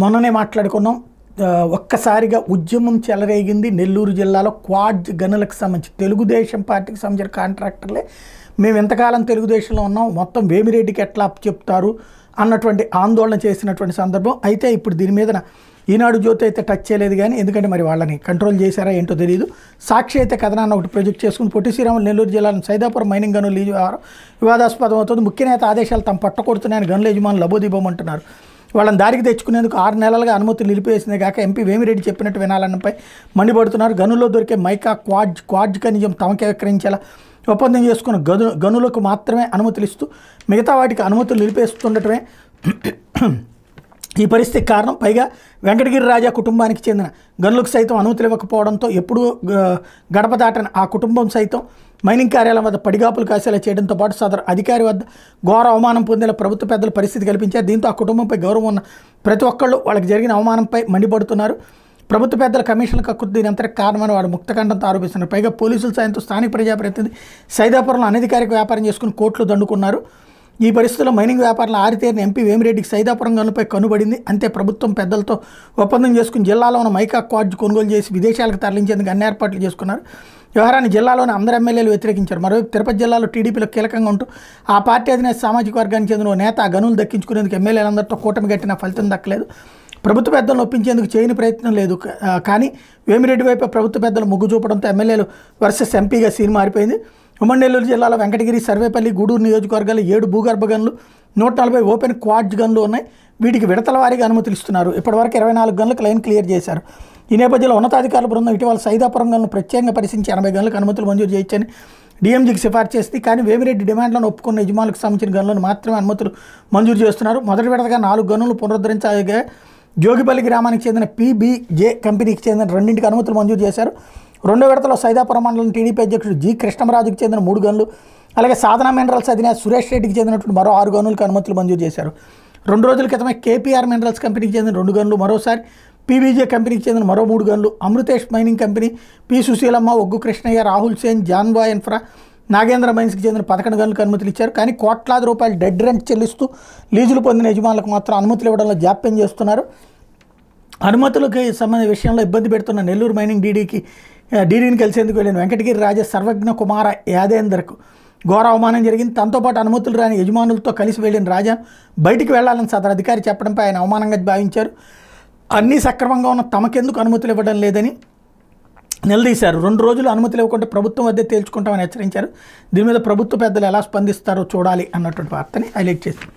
మొన్ననే మాట్లాడుకున్నాం. ఒక్కసారిగా ఉద్యమం చెలరేగింది నెల్లూరు జిల్లాలో. క్వాడ్జ్ గనులకు సంబంధించి తెలుగుదేశం పార్టీకి సంబంధించిన కాంట్రాక్టర్లే మేము ఎంతకాలం తెలుగుదేశంలో ఉన్నాం, మొత్తం వేమిరెడ్డికి ఎట్లా చెప్తారు అన్నటువంటి ఆందోళన చేసినటువంటి సందర్భం. అయితే ఇప్పుడు దీని మీద ఈనాడు జ్యోతి అయితే టచ్ చేయలేదు, కానీ ఎందుకంటే మరి వాళ్ళని కంట్రోల్ చేశారా ఏంటో తెలియదు. సాక్షి అయితే కథనాన్ని ఒకటి ప్రొజెక్ట్ చేసుకుని పొట్టి శ్రీరాములు నెల్లూరు జిల్లాలో సైదాపురం మైనింగ్ గనులు లీజు వ్యవహారం వివాదాస్పదం అవుతుంది. ముఖ్య నేత ఆదేశాలు తమ పట్టకొడుతున్నాయని గనుల యజమానులు లబోదిబోమంటున్నారు. వాళ్ళని దారికి తెచ్చుకునేందుకు 6 నెలలుగా అనుమతులు నిలిపివేసిందే కాక ఎంపీ వేమిరెడ్డి చెప్పినట్టు వినాలన్నపై మండిపడుతున్నారు. గనుల్లో దొరికే మైకా క్వాడ్జ్ ఖనిజం తమకే విక్రయించేలా ఒప్పందం చేసుకున్న గనులకు మాత్రమే అనుమతులు ఇస్తూ మిగతా వాటికి అనుమతులు నిలిపేస్తుండటమే ఈ పరిస్థితికి కారణం. పైగా వెంకటగిరి రాజా కుటుంబానికి చెందిన గనులకు సైతం అనుమతులు ఇవ్వకపోవడంతో ఎప్పుడూ గడప దాటని ఆ కుటుంబం సైతం మైనింగ్ కార్యాలయం వద్ద పడిగాపులు కాసేలా చేయడంతో పాటు సదరు అధికారి వద్ద ఘోర అవమానం పొందేలా ప్రభుత్వ పెద్దలు పరిస్థితి కల్పించారు. దీంతో ఆ కుటుంబంపై గౌరవం ఉన్న ప్రతి ఒక్కళ్ళు వాళ్ళకి జరిగిన అవమానంపై మండిపడుతున్నారు. ప్రభుత్వ పెద్దల కమిషన్ల కక్కుర్తి దీని అంతటికి కారణమని వాడు ముక్తకంఠంతో ఆరోపిస్తున్నారు. పైగా పోలీసుల సాయంతో స్థానిక ప్రజాప్రతినిధి సైదాపురంలో అనధికారిక వ్యాపారం చేసుకుని కోట్లు దండుకున్నారు. ఈ పరిస్థితుల్లో మైనింగ్ వ్యాపారులు ఆరితేరిన ఎంపీ వేమిరెడ్డికి సైదాపురం గనులపై కనుబడింది. అంతే ప్రభుత్వం పెద్దలతో ఒప్పందం చేసుకుని జిల్లాలో ఉన్న మైకా క్వాడ్జ్ కొనుగోలు చేసి విదేశాలకు తరలించేందుకు అన్ని ఏర్పాట్లు చేసుకున్నారు. వ్యవహారాన్ని జిల్లాలోని అందరు ఎమ్మెల్యేలు వ్యతిరేకించారు. మరోవైపు తిరుపతి జిల్లాలో టీడీపీలో కీలకంగా ఉంటూ ఆ పార్టీ అధినేత సామాజిక వర్గానికి చెందిన ఓ నేత ఆ గనులు దక్కించుకునేందుకు ఎమ్మెల్యేలందరితో కూటమి కట్టిన ఫలితం దక్కలేదు. ప్రభుత్వ పెద్దలను ఒప్పించేందుకు చేయని ప్రయత్నం లేదు. కానీ వేమిరెడ్డి వైపు ప్రభుత్వ పెద్దలు మొగ్గు చూపడంతో ఎమ్మెల్యేలు వర్సెస్ ఎంపీగా సీన్ మారిపోయింది. ఉమ్మడి నెల్లూరు జిల్లాలో వెంకటగిరి, సర్వేపల్లి, గూడూరు నియోజకవర్గాల్లో 7 భూగర్భ గనులు, 140 ఓపెన్ క్వాడ్జ్ గనులు ఉన్నాయి. వీటికి విడతల వారీగా అనుమతులు ఇస్తున్నారు. ఇప్పటివరకు 24 గనులకు లైన్ క్లియర్ చేశారు. ఈ నేపథ్యంలో ఉన్నతాధికారుల బృందం ఇటీవల సైదాపురం గనులను ప్రత్యేకంగా పరిశీలించి 80 గనులకు అనుమతులు మంజూరు చేయొచ్చని డీఎంజీకి సిఫార్సు చేసింది. కానీ వేమిరెడ్డి డిమాండ్లను ఒప్పుకున్న యజమానులకు సంబంధించిన గనులను మాత్రమే అనుమతులు మంజూరు చేస్తున్నారు. మొదటి విడతగా 4 గనులు పునరుద్ధరించగా జోగిపల్లి గ్రామానికి చెందిన పీబీజే కంపెనీకి చెందిన 2ంటికి అనుమతులు మంజూరు చేశారు. రెండో విడతలో సైదాపురం మండలం టీడీపీ అధ్యక్షుడు జి కృష్ణమరాజుకి చెందిన 3 గనులు, అలాగే సాధన మినరల్స్ అధినేత సురేష్ రెడ్డికి చెందినటువంటి మరో 6 గనులకు అనుమతులు మంజూరు చేశారు. 2 రోజుల క్రితమే కేపీఆర్ మినరల్స్ కంపెనీకి చెందిన 2 గనులు, మరోసారి పీబీజే కంపెనీకి చెందిన మరో 3 గనులు, అమృతేష్ మైనింగ్ కంపెనీ, పి సుశీలమ్మ, ఒగ్గు కృష్ణయ్య, రాహుల్ సేన్, జాన్వాయ్ ఇన్ఫ్రా, నాగేంద్ర మైన్స్కి చెందిన 11 గనులకు అనుమతులు ఇచ్చారు. కానీ కోట్లాది రూపాయలు డెడ్ రెంట్ చెల్లిస్తూ లీజులు పొందిన యజమానులకు మాత్రం అనుమతులు ఇవ్వడంలో జాప్యం చేస్తున్నారు. అనుమతులకి సంబంధించిన విషయంలో ఇబ్బంది పెడుతున్న నెల్లూరు మైనింగ్ డీడీని కలిసేందుకు వెళ్ళిన వెంకటగిరి రాజా సర్వజ్ఞ కుమార యాదేందర్కు ఘోర అవమానం జరిగింది. తనతో పాటు అనుమతులు రాని యజమానులతో కలిసి వెళ్ళిన రాజా బయటికి వెళ్లాలని సదరు అధికారి చెప్పడంపై ఆయన అవమానంగా భావించారు. అన్నీ సక్రమంగా ఉన్న తమకెందుకు అనుమతులు ఇవ్వడం లేదని నిలదీశారు. 2 రోజులు అనుమతులు ఇవ్వకుండా ప్రభుత్వం వద్దే తేల్చుకుంటామని హెచ్చరించారు. దీని మీద ప్రభుత్వ పెద్దలు ఎలా స్పందిస్తారో చూడాలి అన్నటువంటి వార్తని హైలైట్ చేశారు.